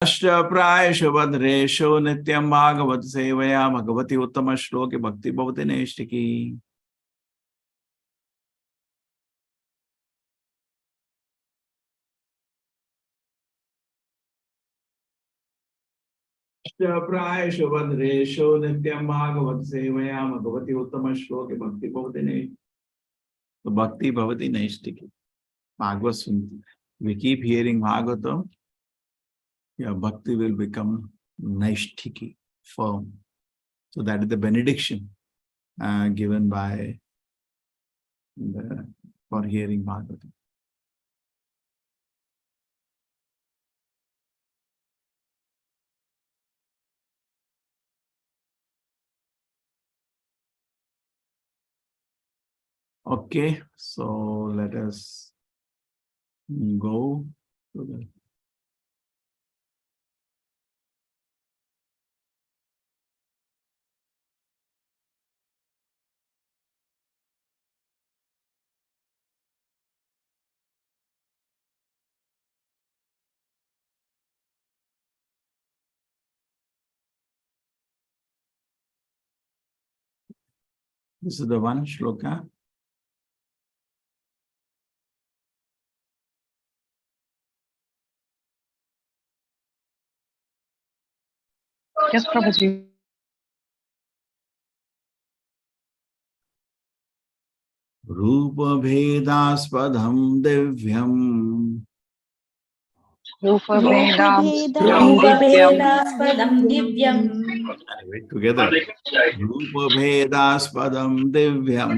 अष्टप्रायेषु भद्रेषु नित्यं भागवत सेवया भगवती उत्तम श्लोके भक्ति भवति नैष्ठिकी। अष्टप्रायेषु भद्रेषु नित्यं भागवत सेवया भगवती उत्तम श्लोके भक्ति भवति नैष्ठिकी। तो भक्ति भवति नैष्ठिकी। Bhagavad सुनते, we keep hearing Bhagavatam, your bhakti will become naishtiki, firm. So that is the benediction given by for hearing Bhagavatam. Okay, so let us go to the this is the one shloka. Yes, Prabhuji. Rupa Bhedaspadham Divyam. Rupa Bhedaspadam Divyam. Anyway, together. Rupa Bhedaspadam Divyam.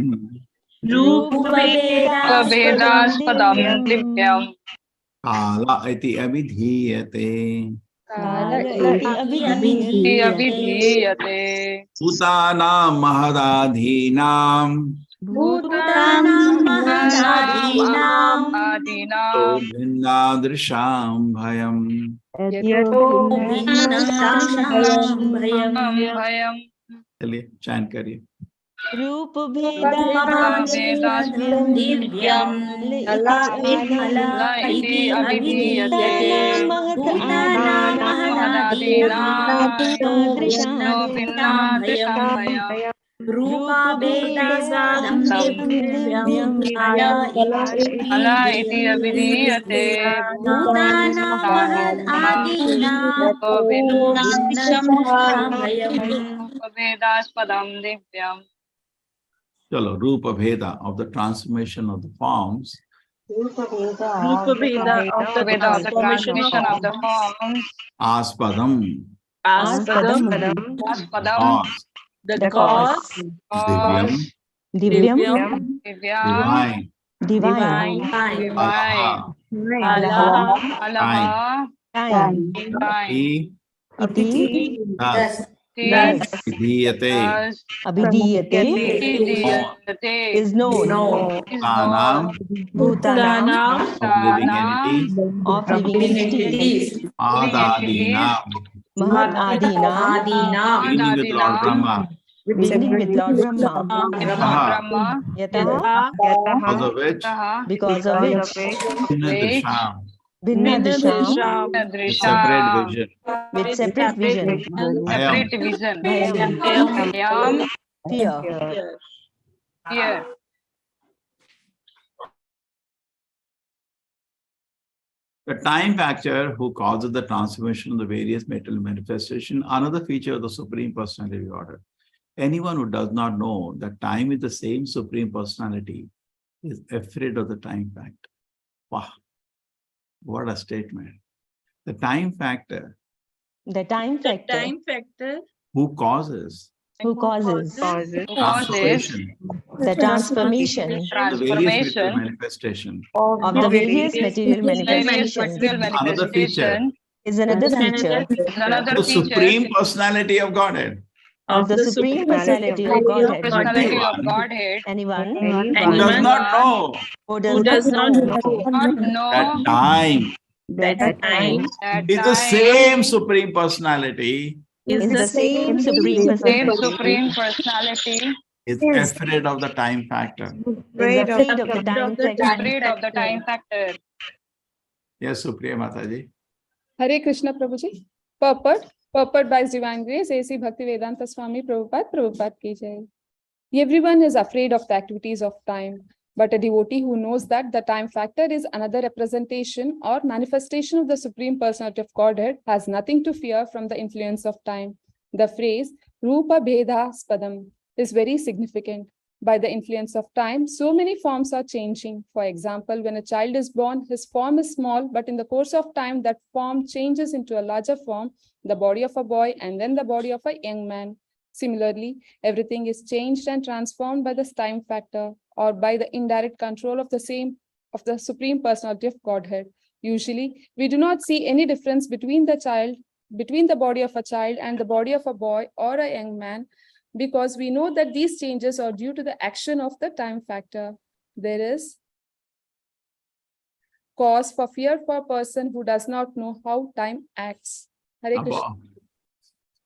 Rupa Bhedaspadam Divyam. Kala iti abhidhiyate. Abhidhiyate. Bhutanam mahadadhinam. Bhutanam mahadadhinam. To bhinnadrisham bhayam. चलिए चैन करिए। रूप भेदास्पदं दिव्यं इति अभिधीयते रूपाभेदास्पदं दिव्यं कला इति अभिधीयते रूपाभेदास्पदं दिव्यं। चलो रूप भेदा of the transformation of the forms. Rupa Bheda of the transformation of the forms. Aspadam. The cause. Divyam. Divine. Allah. Abhidhiyate is known. Bhutanam of living entities. Mahat Adinam beginning with Lord Brahma. Yataha because of which Bhinna Drisham with separate vision. Fear. The time factor who causes the transformation of the various material manifestation, another feature of the Supreme Personality of Godhead. Anyone who does not know that time is the same Supreme Personality is afraid of the time factor. Wow, what a statement. The time factor. The time factor. Who causes? Who causes? Transformation. The transformation. The various material manifestation. Of the various material manifestations. Another feature. Is another feature. The Supreme Personality of Godhead. Of the Supreme Personality of Godhead. Anyone who does not know. Who does not know. That time is the same Supreme Personality. Is the same Supreme Personality. Is afraid of the time factor. Is afraid of the time factor. Yes, Supriya Mataji. Hare Krishna Prabhuji. Purport by His Divine Grace, A.C. Bhaktivedanta Swami Prabhupada ki jai. Everyone is afraid of the activities of time, but a devotee who knows that the time factor is another representation or manifestation of the Supreme Personality of Godhead has nothing to fear from the influence of time. The phrase Rupa Bheda Spadam is very significant. By the influence of time, so many forms are changing. For example, when a child is born, his form is small, but in the course of time, that form changes into a larger form, the body of a boy, and then the body of a young man. Similarly, everything is changed and transformed by this time factor or by the indirect control of the Supreme Personality of Godhead. Usually, we do not see any difference between the body of a child and the body of a boy or a young man, because we know that these changes are due to the action of the time factor. There is cause for fear for a person who does not know how time acts. Hare Krishna.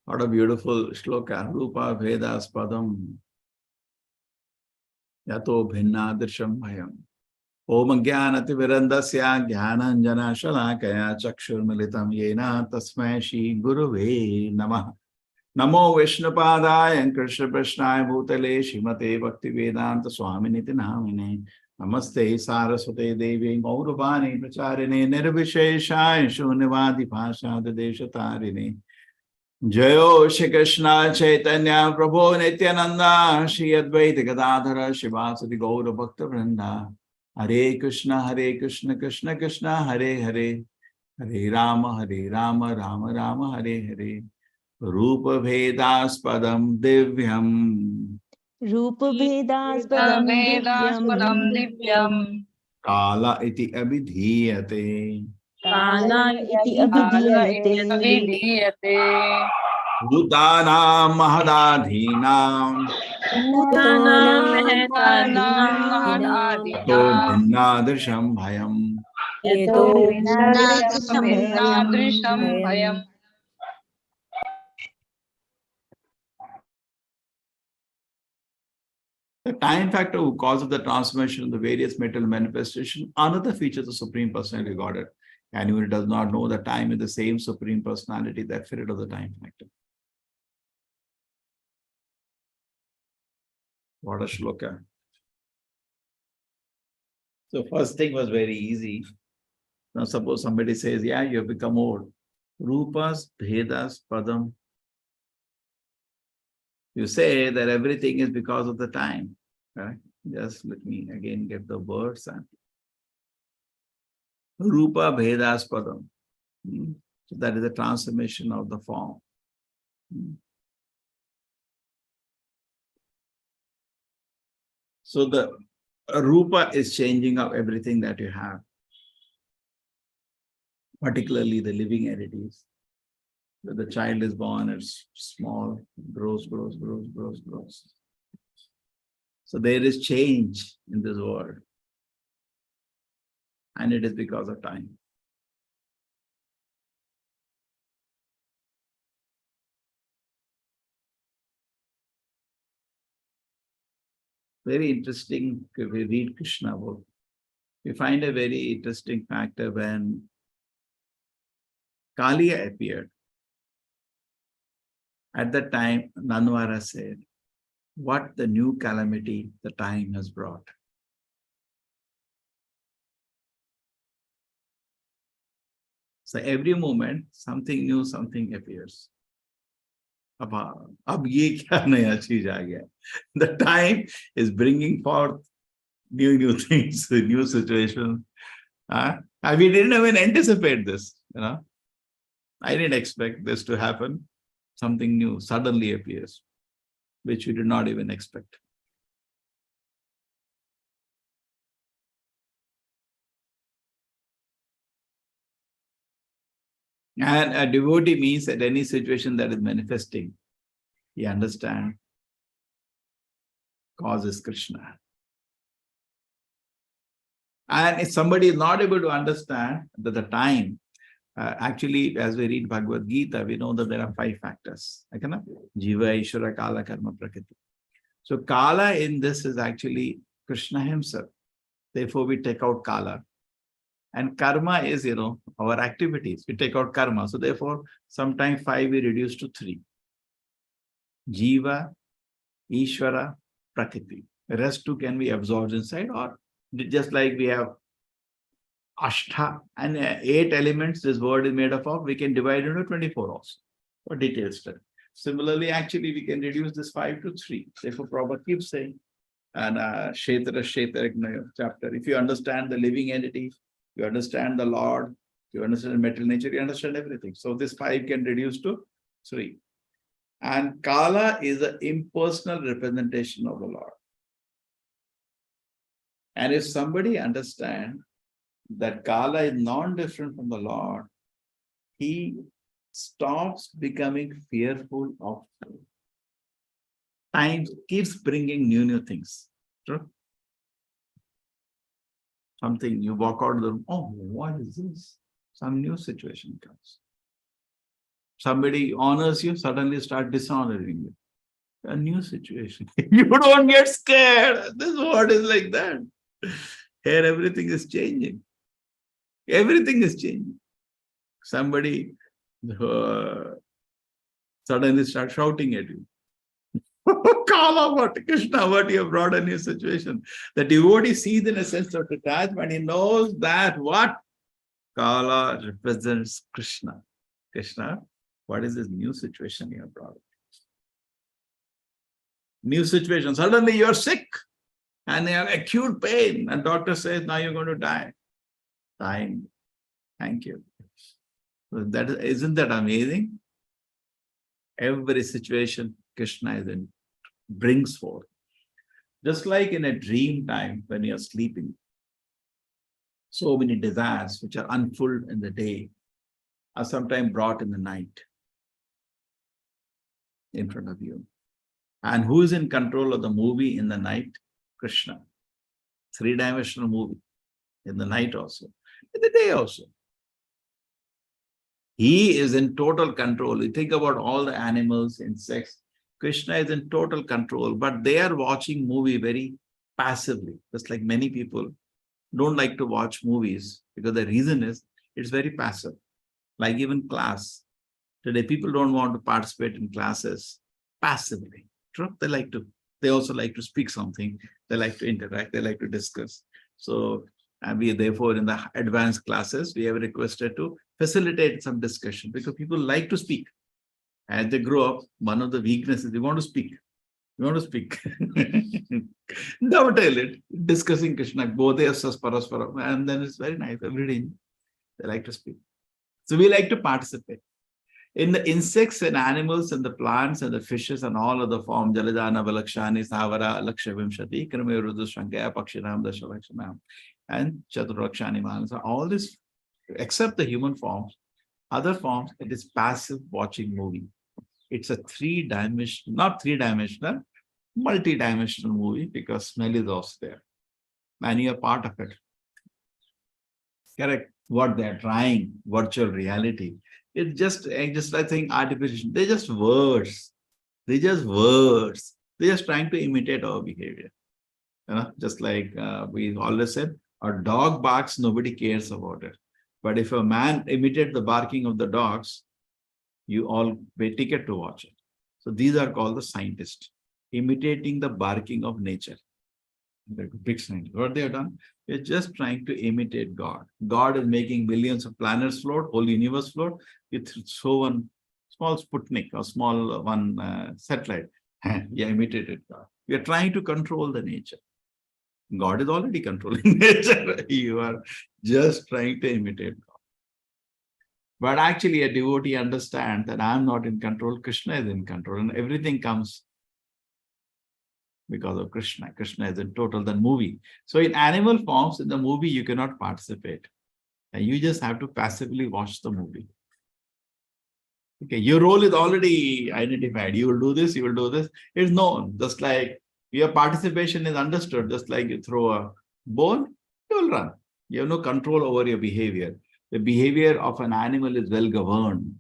What a beautiful shloka. Rupa Vedas Padam Yato Bhinnadrisham Bhayam. Om Jnanati Virandasya Jnananjana Shalakaya Chakshur Militam Yena Tasmai Shri Guruve Namah. Namo Vishnupadaya and Krishna Prashnaya Bhutale Shrimate Bhaktivedanta Swaminiti Namine. Namaste Saraswate Devi Gaurabani Pracharine Nirvisheshaya Shunyavadi Bhashada Deshatarine. Jayo Shri Krishna Chaitanya Prabhu Nityananda Shri Advaita Gadadhara Shivasati Gaura Bhakta Vrinda. Hare Krishna Krishna Krishna Hare Hare Hare Rama Rama Rama Hare Hare. Rupa Vedas Padam Divyam Rupa Vedas Padam Divyam. Kala iti abhidhiyate Kala iti abhidhiyate. Bhutanam mahadadhinam Bhutanam Tato bhinnadrisham bhayam. Yato Vinadrisham Bhayam. The time factor who causes the transformation of the various material manifestations, another feature of the Supreme Personality of Godhead. Anyone who does not know the time is the same Supreme Personality, the afraid of the time factor. What a shloka. So first thing was very easy. Now suppose somebody says, yeah, you have become old. Rupas, Bhedas, Padam. You say that everything is because of the time. Right? Just let me again get the words. And Rupa, Bhedas, Padam. So that is the transformation of the form. So the Rupa is changing of everything that you have, particularly the living entities. When the child is born, it's small, grows. So there is change in this world. And it is because of time. Very interesting, if we read Krishna book, we find a very interesting factor when Kaliya appeared. At that time, Nanvara said, what the new calamity the time has brought. So every moment, something new, something appears. Ab ye kya naya cheez aa gaya? The time is bringing forth new things, new situations. We didn't even anticipate this. I didn't expect this to happen. Something new suddenly appears, which we did not even expect. And a devotee means that any situation that is manifesting, he understands cause is Krishna. And if somebody is not able to understand that the time, actually, as we read Bhagavad Gita, we know that there are 5 factors. Jiva, Ishvara, Kala, Karma, Prakriti. So Kala in this is actually Krishna himself. Therefore, we take out Kala And karma is, our activities. We take out karma. So therefore, sometimes 5 we reduce to 3. Jiva, Ishvara, Prakriti. The rest 2 can be absorbed inside, or just like we have Ashtha and 8 elements this word is made up of, we can divide into 24 also for detailed study. Similarly, actually, we can reduce this 5 to 3. Therefore, Prabhupada keeps saying, and Kshetra chapter, if you understand the living entity, you understand the Lord, you understand material nature, you understand everything. So this 5 can reduce to 3. And Kala is an impersonal representation of the Lord. And if somebody understands that Kala is non-different from the Lord, he stops becoming fearful of time, keeps bringing new things. True? Something, you walk out of the room, oh, what is this? Some new situation comes. Somebody honors you, suddenly start dishonoring you. A new situation. You don't get scared. This word is like that. Here everything is changing. Everything is changing. Somebody suddenly start shouting at you. Kala, what Krishna, what you have brought a new situation. The devotee sees in a sense of detachment. He knows that what? Kala represents Krishna. Krishna, what is this new situation you have brought? New situation. Suddenly you are sick and you have acute pain, and doctor says, now you're going to die. Dying. Thank you. So isn't that amazing? Every situation Krishna is in, brings forth. Just like in a dream time when you are sleeping, so many desires which are unfulfilled in the day are sometimes brought in the night in front of you. And who is in control of the movie in the night? Krishna. 3-dimensional movie in the night also, in the day also. He is in total control. You think about all the animals, insects. Krishna is in total control, but they are watching movie very passively. Just like many people don't like to watch movies because the reason is it's very passive. Like even class. Today, people don't want to participate in classes passively. True? They also like to speak something. They like to interact. They like to discuss. So, and we therefore in the advanced classes, we have requested to facilitate some discussion because people like to speak. As they grow up, one of the weaknesses, they want to speak. You want to speak. Never tell it. Discussing Krishna, Bodhyasas Parasparam, and then it's very nice. Every day they like to speak. So we like to participate. In the insects and animals and the plants and the fishes and all other forms, Jaladana, Valakshani, Savara, Lakshavimshati, Krame, Rudu, Shankaya, Pakshinam, Dashalakshanam, and Chaturakshani Manasa, all this, except the human forms, other forms, it is passive watching movie. It's a 3-dimensional, not 3-dimensional, multi-dimensional movie because smell is also there. And you are part of it. Correct. What they're trying, virtual reality. It's just I think artificial. They're just words. They're just words. They're just trying to imitate our behavior. Just like we always said, a dog barks, nobody cares about it. But if a man imitates the barking of the dogs, you all pay ticket to watch it. So these are called the scientists, imitating the barking of nature. The big scientists. What they have done? They're just trying to imitate God. God is making millions of planets float, whole universe float. You throw one small Sputnik or small satellite. You imitated God. You are trying to control the nature. God is already controlling nature. You are just trying to imitate God. But actually, a devotee understands that I am not in control, Krishna is in control, and everything comes because of Krishna. Krishna is in total the movie. So in animal forms, in the movie, you cannot participate. And you just have to passively watch the movie. Okay, your role is already identified. You will do this, you will do this. It's known. Just like your participation is understood. Just like you throw a ball, you will run. You have no control over your behavior. The behavior of an animal is well governed.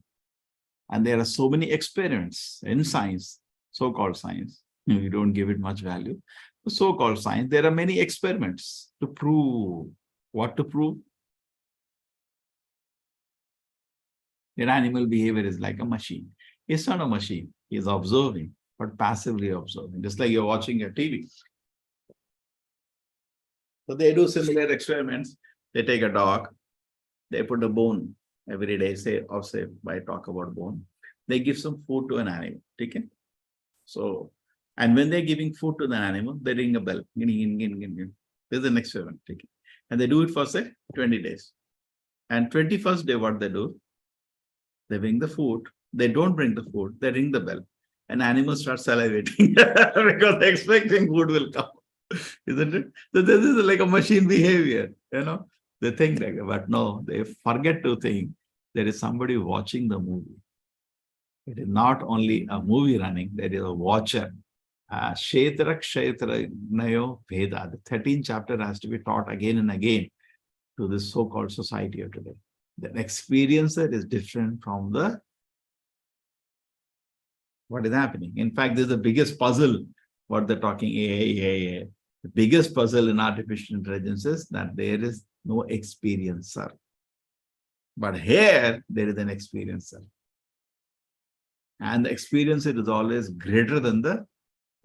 And there are so many experiments in science, so-called science. We don't give it much value. So-called science, there are many experiments to prove. What to prove? Your animal behavior is like a machine. It's not a machine. He's observing, but passively observing, just like you're watching a TV. So they do similar experiments. They take a dog, they put a bone every day, say, I talk about bone. They give some food to an animal. Okay? So, and when they're giving food to the animal, they ring a bell. This is the next experiment. Okay? And they do it for, say, 20 days. And 21st day, what they do? They bring the food. They don't bring the food. They ring the bell. And animals start salivating because they're expecting food will come. Isn't it? So this is like a machine behavior, They think like that, but no, they forget to think there is somebody watching the movie. It is not only a movie running, there is a watcher. Kshetra Kshetra Nayo Veda. The 13th chapter has to be taught again and again to this so-called society of today. The experiencer is different from what is happening. In fact, this is the biggest puzzle, what they're talking AI. The biggest puzzle in artificial intelligence is that there is no experiencer. But here, there is an experiencer. And the experiencer is always greater than the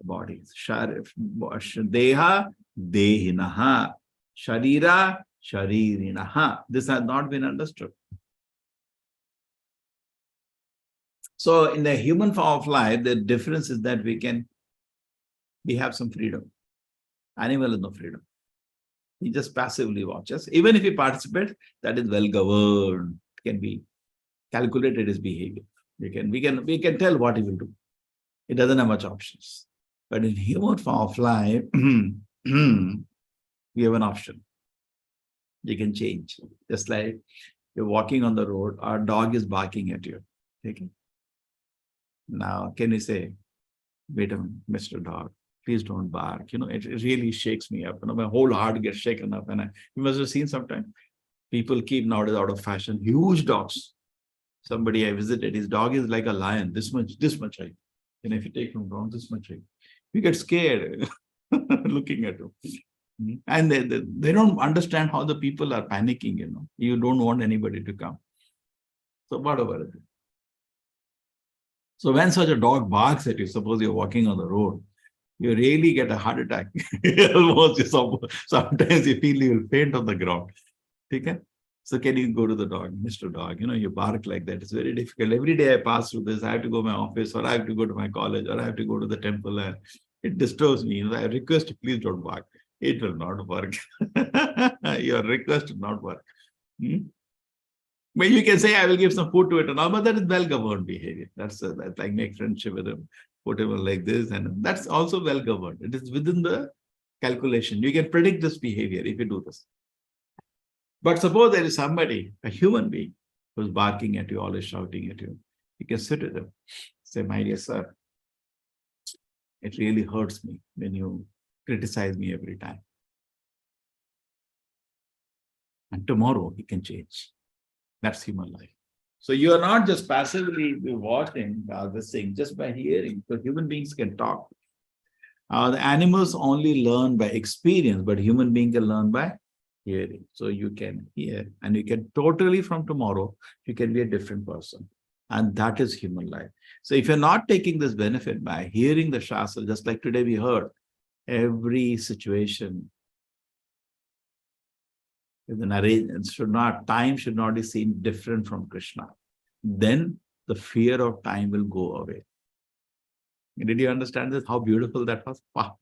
body. Deha, dehinaha. Sharira, sharirinaha. This has not been understood. So in the human form of life, the difference is that we have some freedom. Animal has no freedom. He just passively watches. Even if he participates, that is well governed. It can be calculated his behavior. We can tell what he will do. He doesn't have much options. But in human form of life, we have an option. You can change. Just like you're walking on the road, our dog is barking at you. Okay? Now, can you say, wait a minute, Mr. Dog, please don't bark. It really shakes me up. My whole heart gets shaken up. And you must have seen sometimes. People keep nowadays out of fashion, huge dogs. Somebody I visited, his dog is like a lion, this much height. And if you take him down, this much height. You get scared looking at him. And they don't understand how the people are panicking, You don't want anybody to come. So what about it? So when such a dog barks at you, suppose you're walking on the road, you really get a heart attack. Almost, sometimes you feel you will faint on the ground. Okay? So can you go to the dog, Mr. Dog, you bark like that. It's very difficult. Every day I pass through this, I have to go to my office, or I have to go to my college, or I have to go to the temple, and it disturbs me. I request you, please don't bark. It will not work. Your request will not work. But you can say, I will give some food to it and all, but that is well-governed behavior. That's like make friendship with him, put him like this, and that's also well-governed. It is within the calculation. You can predict this behavior if you do this. But suppose there is somebody, a human being, who's barking at you, always shouting at you. You can sit with him, say, my dear sir, it really hurts me when you criticize me every time. And tomorrow he can change. That's human life. So you are not just passively watching this thing, just by hearing. So human beings can talk. The animals only learn by experience, but human beings can learn by hearing. So you can hear, and you can totally, from tomorrow, you can be a different person. And that is human life. So if you're not taking this benefit by hearing the Shastra, just like today we heard, every situation, time should not be seen different from Krishna. Then the fear of time will go away. Did you understand this? How beautiful that was? Wow.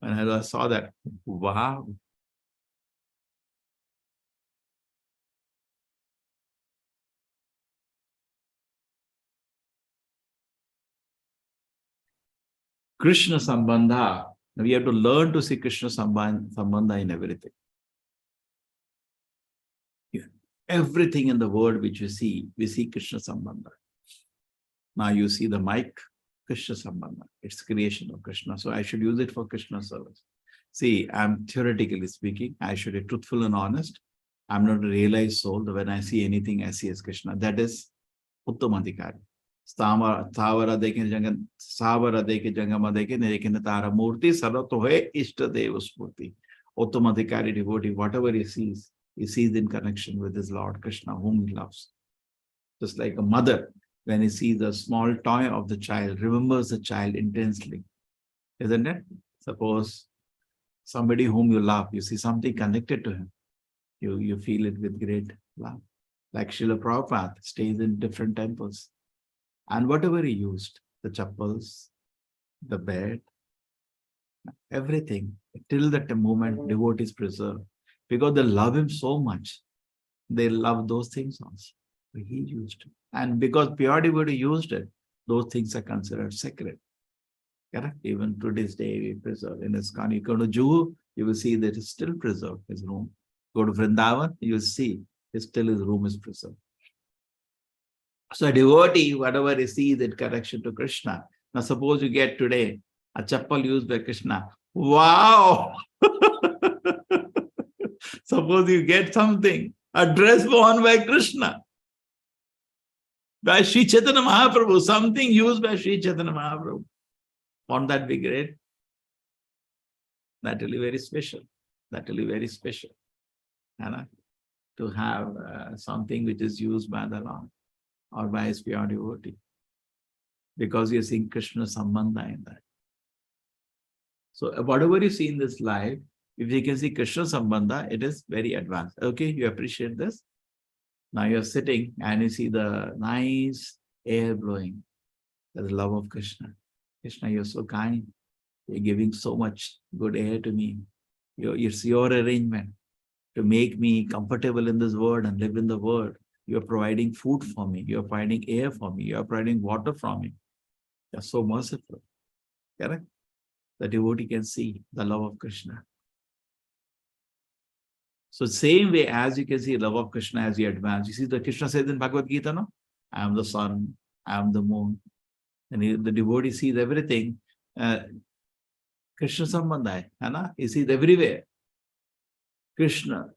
And I saw that, wow. Krishna Sambandha. We have to learn to see Krishna Sambandha in everything. Everything in the world which we see Krishna Sambandha. Now you see the mic, Krishna Sambandha. It's creation of Krishna. So I should use it for Krishna service. See, I'm theoretically speaking, I should be truthful and honest. I'm not a realized soul that when I see anything, I see as Krishna. That is Uttamadhikari. Savara deke jangama deke nerekene tara murti sarato hai ishta deva smurti. Uttamadhikari devotee, whatever he sees in connection with his Lord Krishna, whom he loves. Just like a mother, when he sees a small toy of the child, remembers the child intensely. Isn't it? Suppose somebody whom you love, you see something connected to him. You feel it with great love. Like Srila Prabhupada stays in different temples. And whatever he used, the chappals, the bed, everything, till that moment, devotees preserve. Because they love him so much, they love those things also. He used it. And because pure devotee used it, those things are considered sacred. Correct? Even to this day, we preserve. In ISKCON, you go to Juhu, you will see that it's still preserved, his room. Go to Vrindavan, you will see his room is preserved. So a devotee, whatever he sees in connection to Krishna. Now suppose you get today a chappal used by Krishna. Wow! Suppose you get something, a dress worn by Krishna, by Sri Chaitanya Mahaprabhu, something used by Sri Chaitanya Mahaprabhu. Won't that be great? That will be very special. That will be very special. To have something which is used by the Lord or by his pure devotee. Because you're seeing Krishna Sambandha in that. So whatever you see in this life, if you can see Krishna Sambandha, it is very advanced. Okay, you appreciate this? Now you're sitting and you see the nice air blowing. That's the love of Krishna. Krishna, you're so kind. You're giving so much good air to me. It's your arrangement to make me comfortable in this world and live in the world. You're providing food for me. You're providing air for me. You're providing water for me. You're so merciful. Correct? The devotee can see the love of Krishna. So same way as you can see love of Krishna as you advance. You see the Krishna says in Bhagavad Gita, no? I am the sun, I am the moon. And the devotee sees everything. Krishna Sambandha, he sees everywhere. Krishna.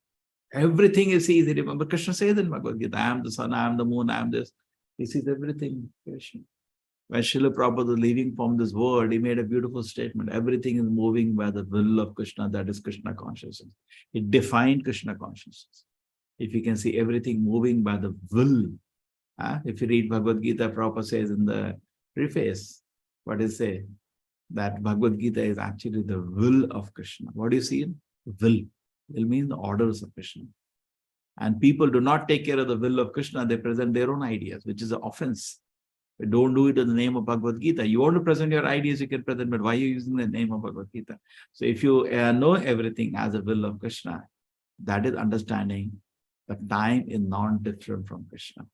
Everything he sees, he remembers. Krishna says in Bhagavad Gita, I am the sun, I am the moon, I am this. He sees everything. Krishna. When Srila Prabhupada was leaving from this world, he made a beautiful statement. Everything is moving by the will of Krishna, that is Krishna consciousness. He defined Krishna consciousness. If you can see everything moving by the will, if you read Bhagavad Gita, Prabhupada says in the preface, what does it say? That Bhagavad Gita is actually the will of Krishna. What do you see in? Will. Will means the orders of Krishna. And people do not take care of the will of Krishna, they present their own ideas, which is an offense. Don't do it in the name of Bhagavad Gita. You want to present your ideas, you can present, but why are you using the name of Bhagavad Gita? So if you know everything as a will of Krishna, that is understanding that time is non-different from Krishna.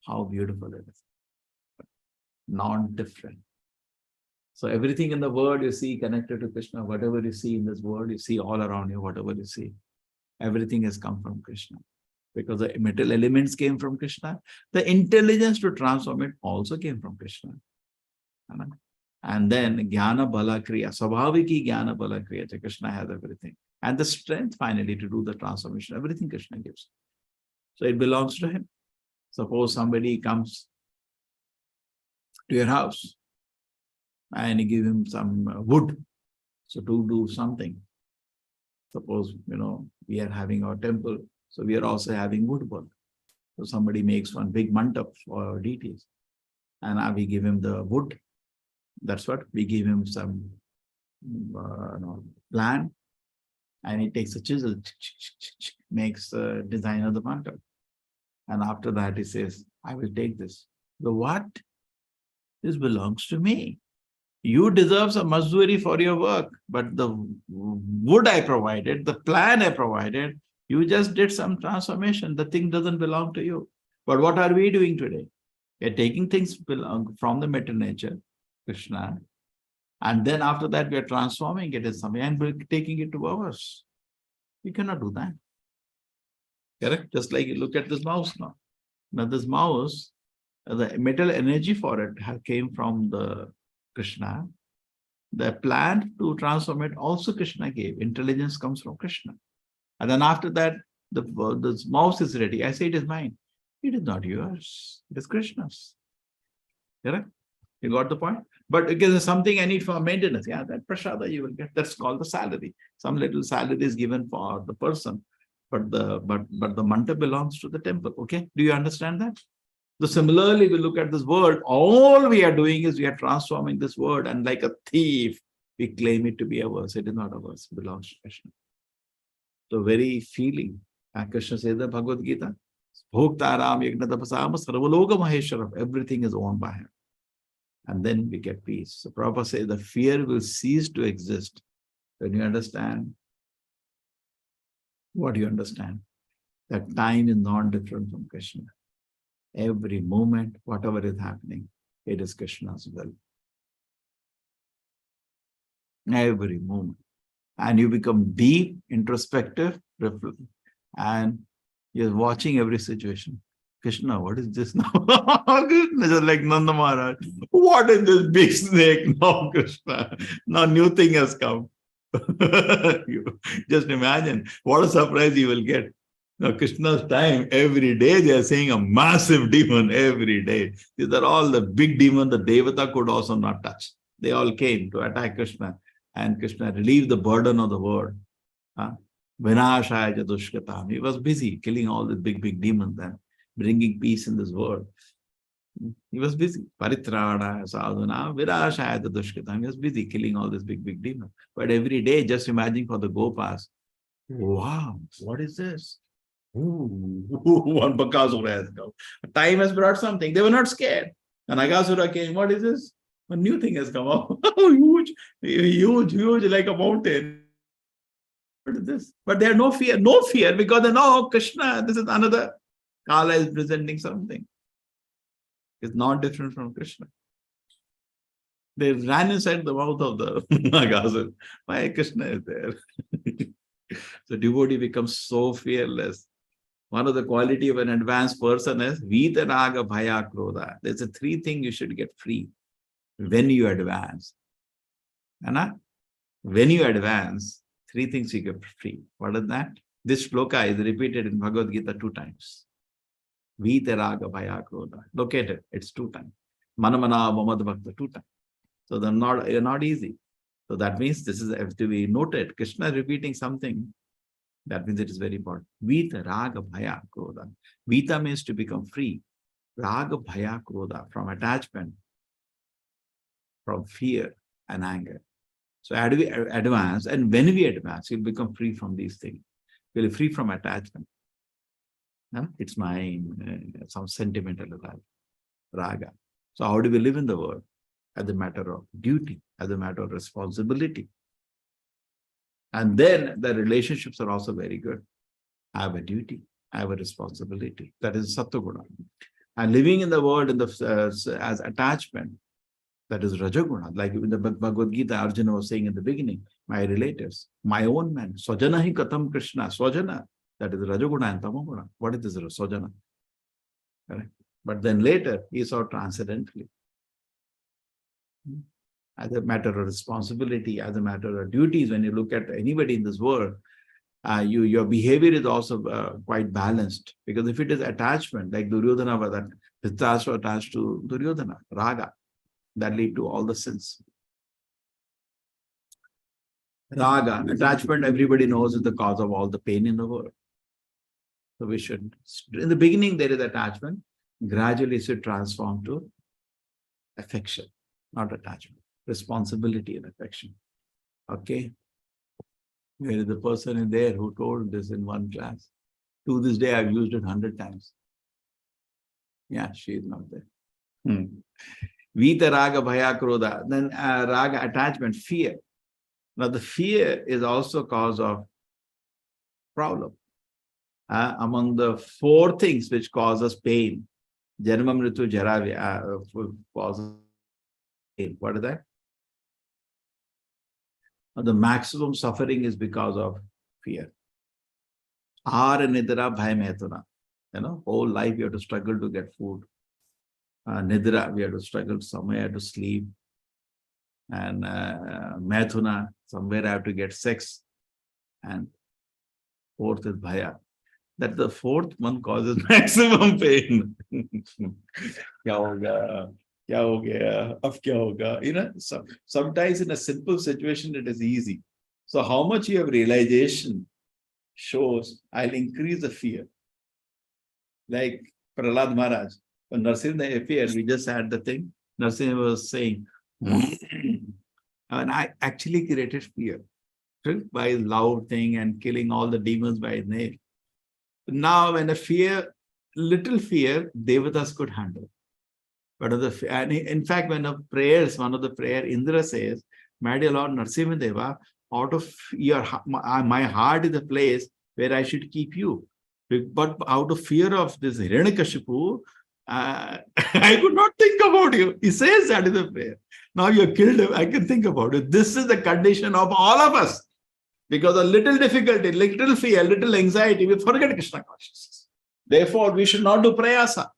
How beautiful it is. Non-different. So everything in the world you see connected to Krishna, whatever you see in this world, you see all around you, whatever you see. Everything has come from Krishna. Because the metal elements came from Krishna. The intelligence to transform it also came from Krishna. And then Jnana Bala Kriya, Swabhaviki Jnana Bala Kriya, Krishna has everything. And the strength finally to do the transformation, everything Krishna gives. So it belongs to him. Suppose somebody comes to your house and you give him some wood. So to do something. Suppose, we are having our temple. So we are also having wood work. So somebody makes one big mantap for deities. And we give him the wood. That's what we give him some plan. And he takes a chisel, makes a design of the mantap. And after that he says, I will take this. The what? This belongs to me. You deserve some mazduri for your work, but the wood I provided, the plan I provided, you just did some transformation. The thing doesn't belong to you. But what are we doing today? We're taking things from the matter nature, Krishna, and then after that we are transforming it as something and we're taking it to ours. You cannot do that. Correct? Just like you look at this mouse now. Now this mouse, the metal energy for it came from the Krishna. The plan to transform it also Krishna gave. Intelligence comes from Krishna. And then after that, the mouse is ready. I say it is mine. It is not yours. It is Krishna's. Correct? You got the point? But because there's something I need for maintenance. Yeah, that prasada you will get. That's called the salary. Some little salary is given for the person. But the manta belongs to the temple. Okay? Do you understand that? So similarly, we look at this world, all we are doing is we are transforming this world, and like a thief, we claim it to be ours. It is not ours, it belongs to Krishna. The very feeling, and Krishna says in the Bhagavad Gita, Bhoktaram Yagna Tapasam Sarvaloka Maheshwaram, everything is owned by him. And then we get peace. So Prabhupada says the fear will cease to exist when you understand. What do you understand? That time is not different from Krishna. Every moment, whatever is happening, it is Krishna's will. Every moment. And you become deep, introspective, and you're watching every situation. Krishna, what is this now? Krishna just like Nanda Maharaj. What is this big snake now, Krishna? Now new thing has come. You just imagine what a surprise you will get. Now Krishna's time, every day they are saying a massive demon every day. These are all the big demons the Devata could also not touch. They all came to attack Krishna, and Krishna relieved the burden of the world. Vinashaya Jadushkatam. He was busy killing all the big demons and bringing peace in this world. He was busy. Paritrana, sadhana, virashaya Jadushkatam. He was busy killing all these big demons. But every day, just imagine for the Gopas, wow, what is this? Ooh, one Bakasura has come. Time has brought something. They were not scared. And Agasura came, what is this? A new thing has come up. huge, like a mountain. What is this? But they have no fear, because they know Krishna, this is another. Kala is presenting something. It's not different from Krishna. They ran inside the mouth of the Nagasur. Why Krishna is there? So devotee becomes so fearless. One of the quality of an advanced person is Vita Raga Bhaya Krodha. There's a three things you should get free when you advance. When you advance, three things you get free. What is that? This shloka is repeated in Bhagavad Gita 2 times. Vita Raga Bhaya Krodha. Located, it's 2 times. Manamana Mamad Bhakta 2 times. So they're not easy. So that means this is have to be noted. Krishna is repeating something. That means it is very important. Vita Raga Bhaya Krodha. Vita means to become free. Raga Bhaya Krodha, from attachment, from fear and anger. So as we advance, and when we advance, you'll become free from these things. You'll be free from attachment. It's mine, some sentimental raga. So how do we live in the world? As a matter of duty, as a matter of responsibility. And then the relationships are also very good. I have a duty, I have a responsibility. That is Sattva-guna. And living in the world as attachment, that is Rajaguna. Like in the Bhagavad Gita, Arjuna was saying in the beginning, my relatives, my own men, Swajana hi katam Krishna, Swajana, that is Rajaguna and Tamaguna. What is this Swajana? Correct? But then later, he saw transcendently. As a matter of responsibility, as a matter of duties, when you look at anybody in this world, your behavior is also quite balanced. Because if it is attachment, like Duryodhana was that Dhritarashtra attached to Duryodhana, Raga, that lead to all the sins. Raga, attachment, everybody knows is the cause of all the pain in the world. So we should, in the beginning there is attachment, gradually it should transform to affection, not attachment. Responsibility and affection. Okay. There is a person in there who told this in one class. To this day, I've used it 100 times. Yeah, she is not there. Vita Raga Bhaya Krodha. Then Raga, attachment, fear. Now the fear is also cause of problem. Among the 4 things which cause us pain, Janma Mritu Jara causes pain. What is that? The maximum suffering is because of fear. Ahara Nidra Bhaya Maithuna. Whole life you have to struggle to get food. Nidra, we have to struggle somewhere to sleep. And Maithuna, somewhere I have to get sex. And 4th is Bhaya. That the 4th one causes maximum pain. Kya hoga? Kya ho gaya? Ab kya hoga? Sometimes in a simple situation it is easy. So how much you have realization shows I'll increase the fear. Like Prahlad Maharaj, When Narsimha appeared, we just had the thing. Narsimha was saying, and I actually created fear by his loud thing and killing all the demons by his name. Now, when little fear, Devatas could handle. But and in fact, when one of the prayer, Indra says, my dear Lord Narsimha Deva, out of my heart is the place where I should keep you. But out of fear of this Hiranyakashipu, I could not think about you. He says that in the prayer. Now you killed him, I can think about it. This is the condition of all of us. Because a little difficulty, little fear, little anxiety, we forget Krishna consciousness. Therefore, we should not do prayasa.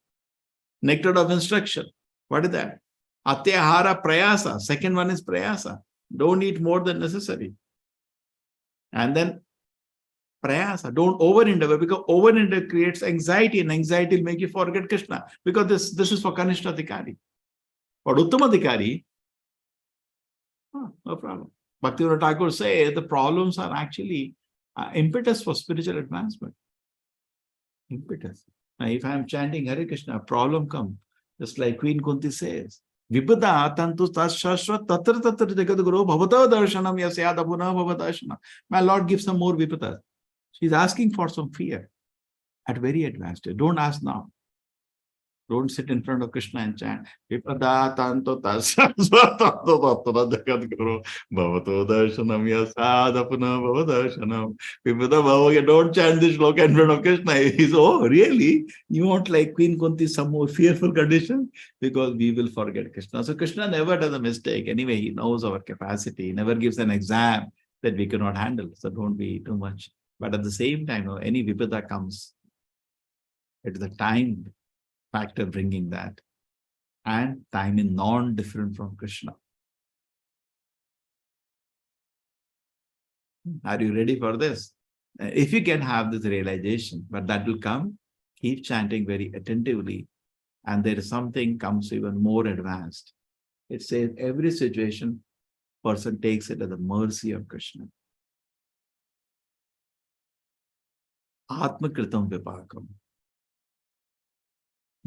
Nectar of instruction. What is that? Atyahara prayasa. Second one is prayasa. Don't eat more than necessary. And then prayasa. Don't over-endeavor, because over-endeavor creates anxiety, and anxiety will make you forget Krishna. Because this is for Kanishthadhikari. For Uttamadhikari, no problem. Bhaktivinoda Thakur says the problems are actually impetus for spiritual advancement. Impetus. Now, if I am chanting Hare Krishna, a problem comes. Just like Queen Kunti says, Vipada tantu tasshashra tatra tatra jagadguru bhavata darshanam yasyadabuna bhavadarshana. My Lord gives some more vipadas. She's asking for some fear at very advanced stage. Don't ask now. Don't sit in front of Krishna and chant. Vipada tantu tasshashra tatra tatra jagadguru bhavato darshanam yasyadabuna bhavadarshana. Vipada bhava, don't chant this shloka in front of Krishna. He's, oh, really? You want like Queen Kunti some more fearful condition? Because we will forget Krishna. So Krishna never does a mistake. Anyway, he knows our capacity. He never gives an exam that we cannot handle. So don't be too much. But at the same time, any vipada comes, it's the time factor bringing that. And time is non-different from Krishna. Are you ready for this? If you can have this realization, but that will come, keep chanting very attentively, and there is something comes even more advanced. It says every situation, person takes it as the mercy of Krishna. Atmakritam vipakam.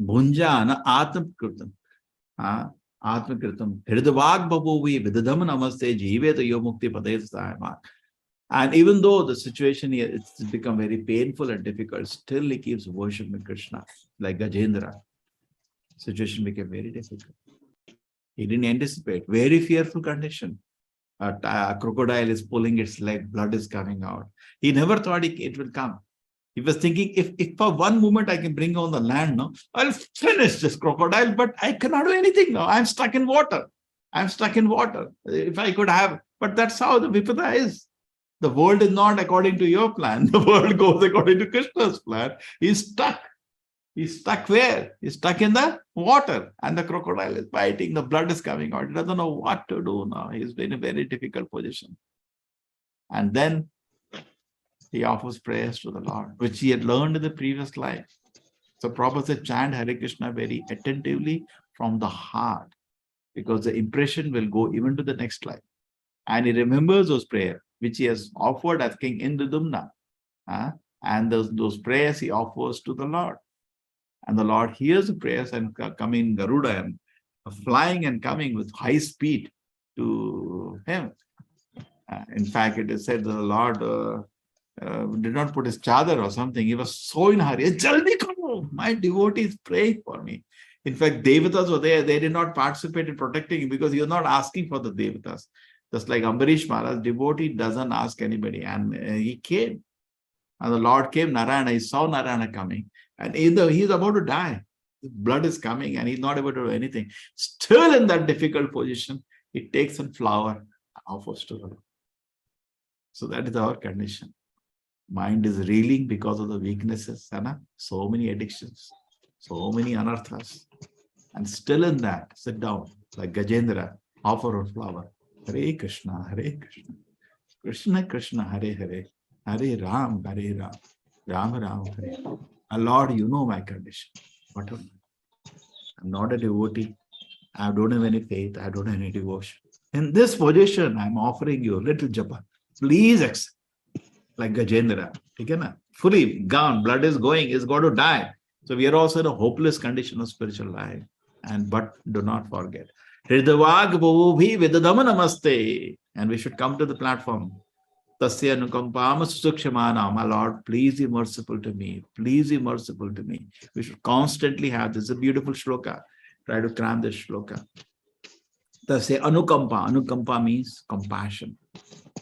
Bhunjana atmakritam. Atmakritam. Hridavag babuvi vidadam namaste jiveta yomukti padesa sahamak. And even though the situation here it's become very painful and difficult, still he keeps worshiping Krishna, like Gajendra. Situation became very difficult. He didn't anticipate. Very fearful condition. A crocodile is pulling its leg, blood is coming out. He never thought it will come. He was thinking, if for one moment I can bring on the land, no, I'll finish this crocodile, but I cannot do anything now. I'm stuck in water. I'm stuck in water. If I could have, but that's how the vipada is. The world is not according to your plan. The world goes according to Krishna's plan. He's stuck. He's stuck where? He's stuck in the water, and the crocodile is biting. The blood is coming out. He doesn't know what to do now. He's in a very difficult position. And then he offers prayers to the Lord, which he had learned in the previous life. So Prabhupada said, chant Hare Krishna very attentively from the heart, because the impression will go even to the next life. And he remembers those prayers, which he has offered as King Indradumna. And those prayers he offers to the Lord. And the Lord hears the prayers and coming Garuda and flying and coming with high speed to him. In fact, it is said that the Lord did not put his chadar or something. He was so in a hurry. Jaldi karo, my devotee is praying for me. In fact, Devatas were there. They did not participate in protecting him because he was not asking for the Devatas. Just like Ambarish Maharaj, devotee doesn't ask anybody. And he came. And the Lord came, Narayana. He saw Narayana coming. And he's about to die. His blood is coming and he's not able to do anything. Still in that difficult position, he takes some flower and offers to the Lord. So that is our condition. Mind is reeling because of the weaknesses. So many addictions, so many anarthas. And still in that, sit down, like Gajendra, offer a flower. Hare Krishna, Hare Krishna. Krishna Krishna, Hare Hare. Hare Ram, Hare Ram. Ram Ram, Hare. And Lord, you know my condition. What am I? I'm not a devotee. I don't have any faith. I don't have any devotion. In this position, I'm offering you a little japa. Please accept. Like Gajendra. Fully gone. Blood is going. He's going to die. So we are also in a hopeless condition of spiritual life. But do not forget. Hridavag bhuvhi vidadama namaste. And we should come to the platform. Tasya anukampam susukshamana. My Lord, please be merciful to me. Please be merciful to me. We should constantly have this. It's a beautiful shloka. Try to cram this shloka. Tasya anukampa. Anukampa means compassion.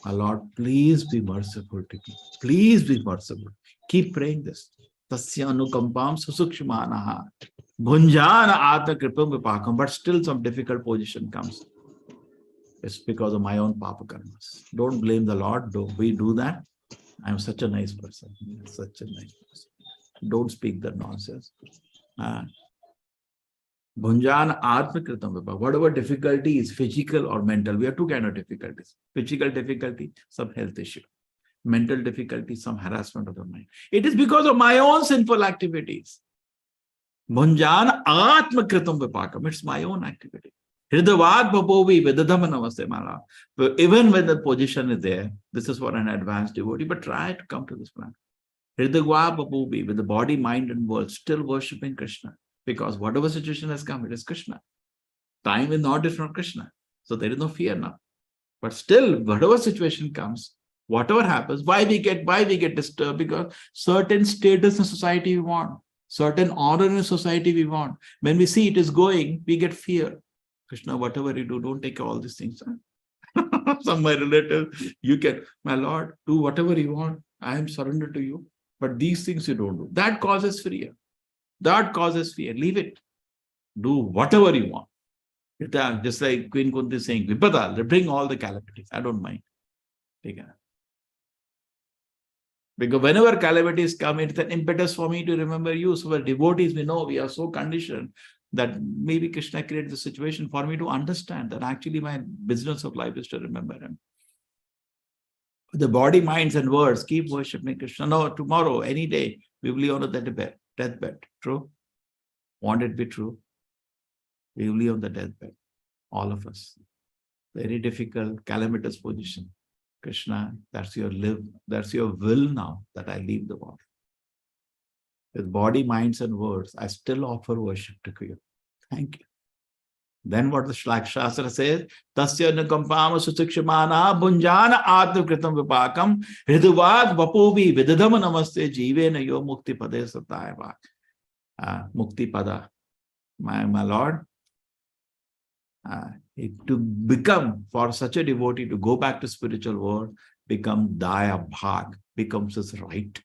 My Lord, please be merciful to me. Please be merciful. Keep praying this. Tasya anukampam susukshmanaha. Bhunjana atma kripam vipakam. But still some difficult position comes. It's because of my own papa karmas. Don't blame the Lord. Don't we do that? I'm such a nice person. Such a nice person. Don't speak that nonsense. Bhunjana atma kritam vipakam. Whatever difficulty is physical or mental, we have two kinds of difficulties. Physical difficulty, some health issue. Mental difficulty, some harassment of the mind. It is because of my own sinful activities. Bhunjana atma kritam vipakam. It's my own activity. Hridavad bhapovi vedadama namaste mala. Even when the position is there, this is for an advanced devotee, but try to come to this plan. Hridavad bhapovi, with the body, mind, and world, still worshipping Krishna. Because whatever situation has come, it is Krishna. Time is not different from Krishna. So there is no fear now. But still, whatever situation comes, whatever happens, why we get disturbed? Because certain status in society we want, certain order in society we want. When we see it is going, we get fear. Krishna, whatever you do, don't take all these things. Some of my relatives, you can, my Lord, do whatever you want. I am surrendered to you. But these things you don't do. That causes fear. That causes fear. Leave it. Do whatever you want. Just like Queen Kunti is saying, Vipada, bring all the calamities. I don't mind. Take it. Because whenever calamities come, it's an impetus for me to remember you. So we're devotees, we know we are so conditioned that maybe Krishna created the situation for me to understand that actually my business of life is to remember him. The body, minds, and words keep worshipping Krishna. No, tomorrow, any day, we will be on the deathbed. True? Want it be true? We will be on the deathbed. All of us. Very difficult, calamitous position. Krishna, that's your will now that I leave the body. With body, minds, and words, I still offer worship to you. Thank you. Then what the Shastra says, Tasya nukampama sutikshmana bhunjana atma kritam vipakam hriduvad vapuvi vidadama namaste jivena yo mukti pade satayava. Mukti pada. My Lord, to become, for such a devotee to go back to spiritual world, become daya bhag, becomes his right.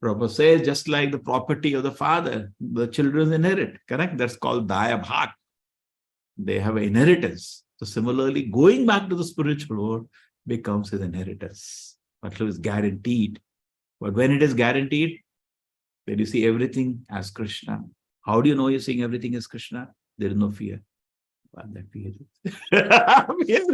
Prabhupada says, just like the property of the father, the children inherit, correct? That's called daya bhag. They have an inheritance. So similarly, going back to the spiritual world becomes his inheritance. But it is guaranteed. But when it is guaranteed, when you see everything as Krishna, how do you know you're seeing everything as Krishna? There is no fear. But that fear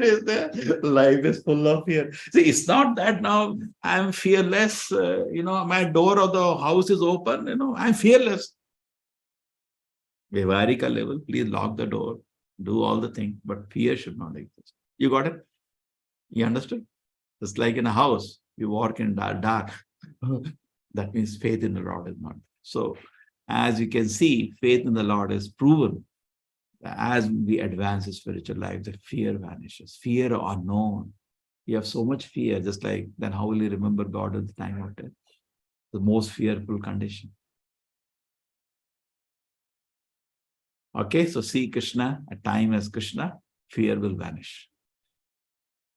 is there. Life is full of fear. See, it's not that now I'm fearless, my door of the house is open, I'm fearless. Vivharika level, please lock the door, do all the things, but fear should not exist. You got it? You understood? It's like in a house, you walk in dark. That means faith in the Lord is not. So, as you can see, faith in the Lord is proven. As we advance in spiritual life, the fear vanishes. Fear of unknown. You have so much fear, just like, then how will you remember God at the time of death? The most fearful condition. Okay, so see Krishna, at time as Krishna, fear will vanish.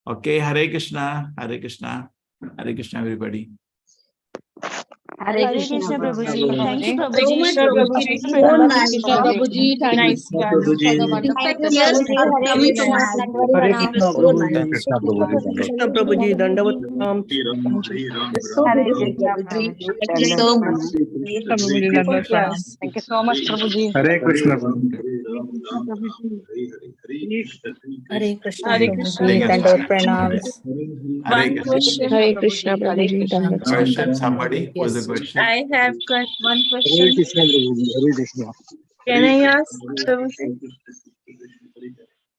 Okay, Hare Krishna, Hare Krishna, Hare Krishna, everybody. Hare Krishna, Prabhuji. Thank you, So much, Prabhuji. Prabhuji. So nice, Prabhuji. Thank you Nice for the wonderful Thank you, tears Prabhuji. are Hare coming to Krishna. my eyes. It was so nice. Krishna Prabhuji. Krishna Prabhuji, Dandavatam. It's so Hare beautiful, Krishna, Prabhuji. Prabhuji. Thank you so much. Beautiful tears. Thank you so much, Prabhuji. Hare Krishna Prabhuji. Hare Krishna Hare Prabhuji. Krishna. Dandavad pranams. Hare One Krishna. question. Hare Krishna Prabhuji. Dandavad Question, pranams. somebody? Who is the question? I have one Hare question. Krishna Prabhuji. Hare Krishna. Can I ask, Prabhuji?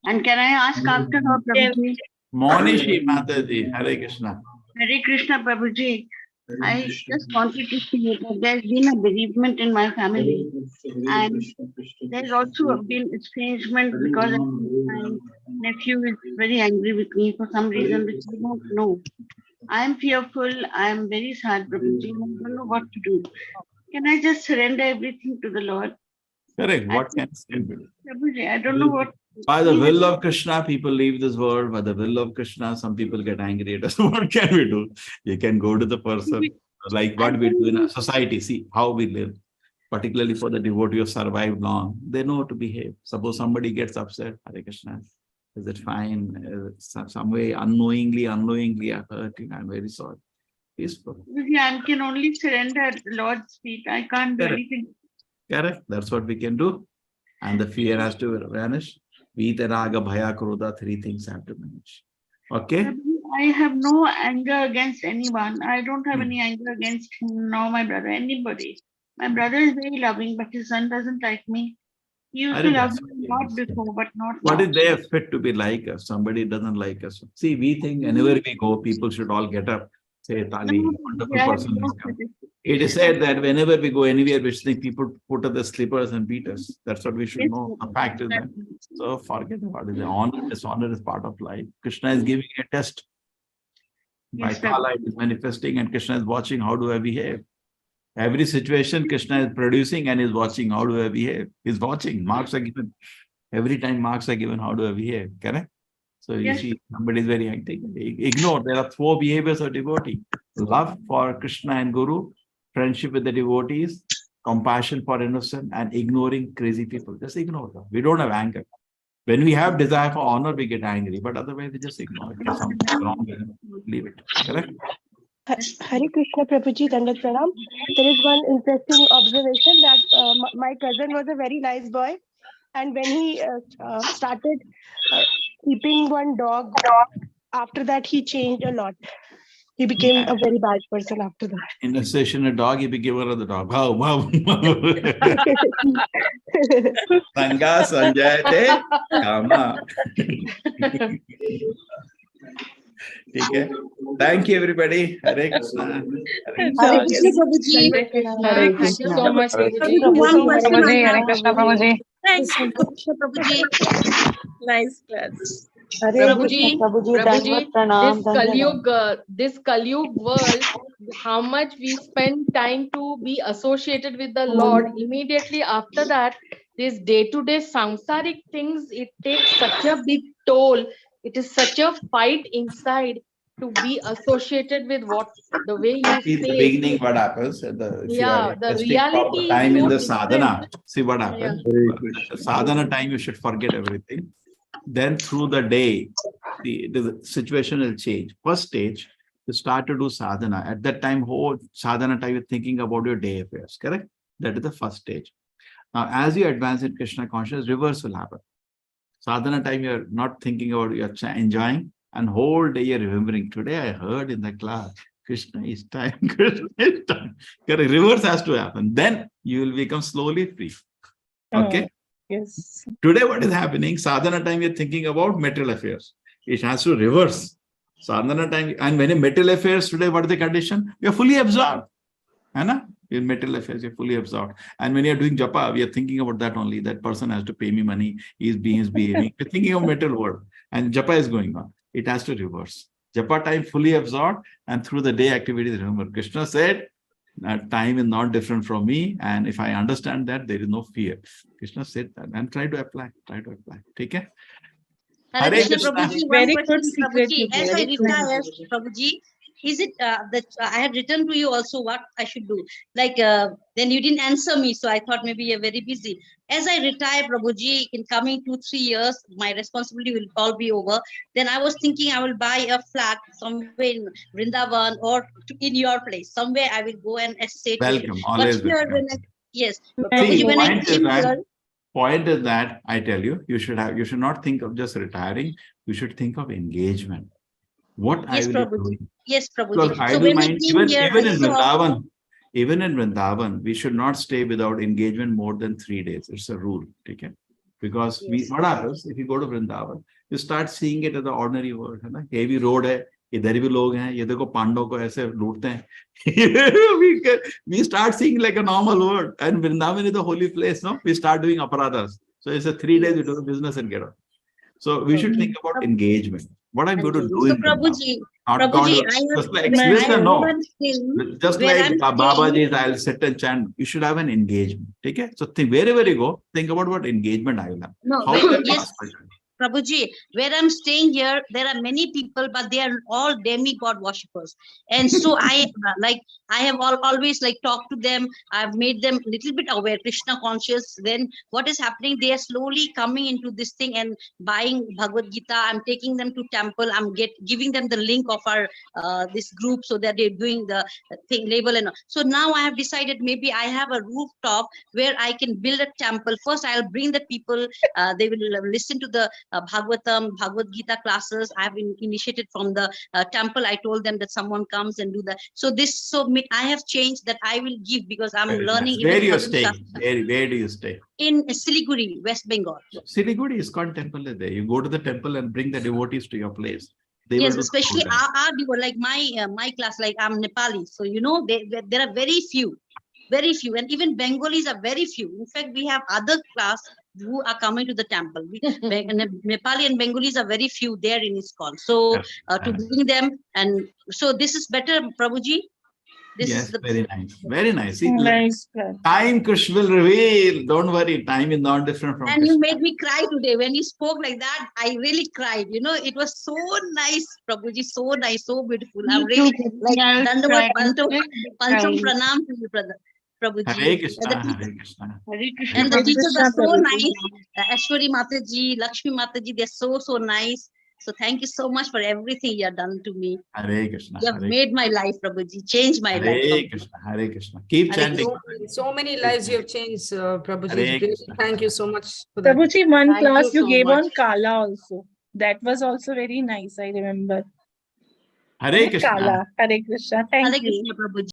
And can I ask after her, Can, Prabhuji? Monishi Mataji, Hare Krishna. Hare Krishna, Prabhuji. I just wanted to say that there's been a bereavement in my family, and there's also been estrangement because my nephew is very angry with me for some reason which I don't know. I am fearful. I am very sad, Prabhuji. I don't know what to do. Can I just surrender everything to the Lord? Correct. What can I say? Prabhuji, I don't know what. By the will of Krishna, people leave this world. By the will of Krishna, some people get angry at us. What can we do? You can go to the person, like what we do in our society. See how we live. Particularly for the devotee who survived long, they know how to behave. Suppose somebody gets upset, Hare Krishna, is it fine? Some way unknowingly I hurt you. I'm very sorry. Peaceful. I can only surrender at the Lord's feet. I can't do anything. Correct. That's what we can do. And the fear has to vanish. Vita, Raga, Bhaya, Krodha, three things have to vanish. Okay? I have no anger against anyone. I don't have any anger against him, nor my brother, anybody. My brother is very loving, but his son doesn't like me. He used to love me a lot before, but not What now. if they are fit to be like us? Somebody doesn't like us. See, we think whenever we go, people should all get up, say, Tali, wonderful person has come. It is said that whenever we go anywhere, we think people put up the slippers and beat us. That's what we should know. The fact is that. So forget about it. The honor, dishonor is part of life. Krishna is giving a test. By Kala, it is manifesting, and Krishna is watching how do I behave. Every situation Krishna is producing and is watching how do I behave. He's watching. Marks are given. Every time marks are given, how do I behave? Correct? So you see, somebody is very hectic. Ignore. There are 4 behaviors of devotee. Love for Krishna and Guru, friendship with the devotees, compassion for innocent, and ignoring crazy people. Just ignore them. We don't have anger. When we have desire for honor, we get angry. But otherwise, we just ignore it. If something wrong with it, leave it. Correct? Hare Krishna Prabhuji, Dandat Pranam. There is one interesting observation that my cousin was a very nice boy, and when he started keeping one dog, after that he changed a lot. He became a very bad person after that. In the station, a dog, he became another dog. Wow, wow. Sanga Sanjayate Kama. Okay. Thank you, everybody. Hare Krishna. Hare Krishna, Prabhuji. Thank you so much, Prabhuji. One question, Hare Krishna, Prabhuji. Thanks, Krishna, Prabhuji. Nice class. Prabhuji, Prabhuji, this Kalyug world, how much we spend time to be associated with the Lord, immediately after that, this day-to-day samsaric things, it takes such a big toll. It is such a fight inside to be associated with what the way you in the say. beginning, what happens? The reality time is in the so sadhana. different. See what happens. Yeah. Sadhana time, you should forget everything. Then through the day, the situation will change. First stage, you start to do sadhana. At that time, whole sadhana time, you're thinking about your day affairs. Correct? That is the first stage. Now, as you advance in Krishna consciousness, reverse will happen. Sadhana time, you're not thinking about, you're enjoying, and whole day you're remembering. Today I heard in the class, Krishna is time, Krishna is time. Correct. Reverse has to happen. Then you will become slowly free. Okay? Yes. Today what is happening? Sadhana time, you're thinking about material affairs. It has to reverse. Sadhana time, and when in material affairs today, what is the condition? You're fully absorbed. Anna? In material affairs, you're fully absorbed. And when you're doing japa, we are thinking about that only. That person has to pay me money. He's behaving. We're thinking of material world. And japa is going on. It has to reverse. Japa time fully absorbed, and through the day activities, remember, Krishna said, time is not different from me. And if I understand that, there is no fear. Krishna said that. And try to apply. Take care. Hare Krishna, Prabhuji, Very one good question, secret Prabhuji. you As I gave. retire, Prabhuji, is it that I had written to you also what I should do? Like, then you didn't answer me, so I thought maybe you're very busy. As I retire, Prabhuji, in coming 2-3 years, my responsibility will all be over. Then I was thinking I will buy a flat somewhere in Vrindavan or in your place. Somewhere I will go and stay. Welcome. Always welcome. Yes, See, Prabhuji, when I came here, point is that I tell you, you should not think of just retiring. You should think of engagement. What yes, I will be doing. Yes, Prabhuji. Because So when I came here, even in Vrindavan, we should not stay without engagement more than 3 days. It's a rule. Okay? Because what happens if you go to Vrindavan, you start seeing it as the ordinary world. Heavy road, इधर भी लोग हैं, ये देखो पांडव को ऐसे लूटते हैं. We start seeing like a normal world, and Vrindavan is the holy place, no? We start doing aparadas. So it's a 3 days we do the business and get out. So we should think about engagement. What I'm going to do So in Vrindavan. Prabhuji, Not Prabhuji, God, I just like have, I exhibition, have no. one thing Just where like I'm staying. Babaji's, I'll sit and chant. You should have an engagement. Okay? So think, wherever you go, think about what engagement I will have. No, How where, will I yes, pass my time? Prabhuji, where I'm staying here, there are many people, but they are all demigod worshippers. And so I have always like talked to them. I've made them a little bit aware, Krishna conscious. Then what is happening? They are slowly coming into this thing and buying Bhagavad Gita. I'm taking them to temple. I'm giving them the link of our this group so that they're doing the thing label and all. So now I have decided maybe I have a rooftop where I can build a temple. First, I'll bring the people. They will listen to the Bhagavatam, Bhagavad Gita classes. I have initiated from the temple. I told them that someone comes and do that. So I have changed that I will give because I'm Very learning. nice. Where do you certain stay? Shastra. Where do you stay? In Siliguri, West Bengal. Siliguri ISKCON temple is there. You go to the temple and bring the devotees to your place. They Yes, will do especially the our people, like my class, like I'm Nepali. So, you know, there are very few. And even Bengalis are very few. In fact, we have other class who are coming to the temple. Nepali and Bengalis are very few there in ISKCON. So to bring them, and so this is better, Prabhuji. This yes, is the very nice. Very nice. See, Nice. time Krishna will reveal. Don't worry, time is not different from and Krishna. you made me cry today when you spoke like that. I really cried. You know, it was so nice, Prabhuji, so nice, so beautiful. I'm really like Dandavat Pancham Pranam to you, brother. Prabhuji. Hare Krishna, And the, Hare Krishna. and the Hare teachers are Krishna, so Prabhuji. nice. Ashwari Mataji, Lakshmi Mataji, they're so nice. So thank you so much for everything you have done to me. Hare Krishna. You have Hare made my life, Prabhuji, changed my life. Hare Krishna. Hare Krishna. Keep Hare chanting. So many lives you have changed, Prabhuji. Hare Really, Krishna. thank you so much for that. Prabhuji, one Thank class you you so gave much. on Kala also. That was also very nice, I remember. Hare Krishna. Kala. Hare Krishna. Hare Thank you. Krishna, Prabhuji.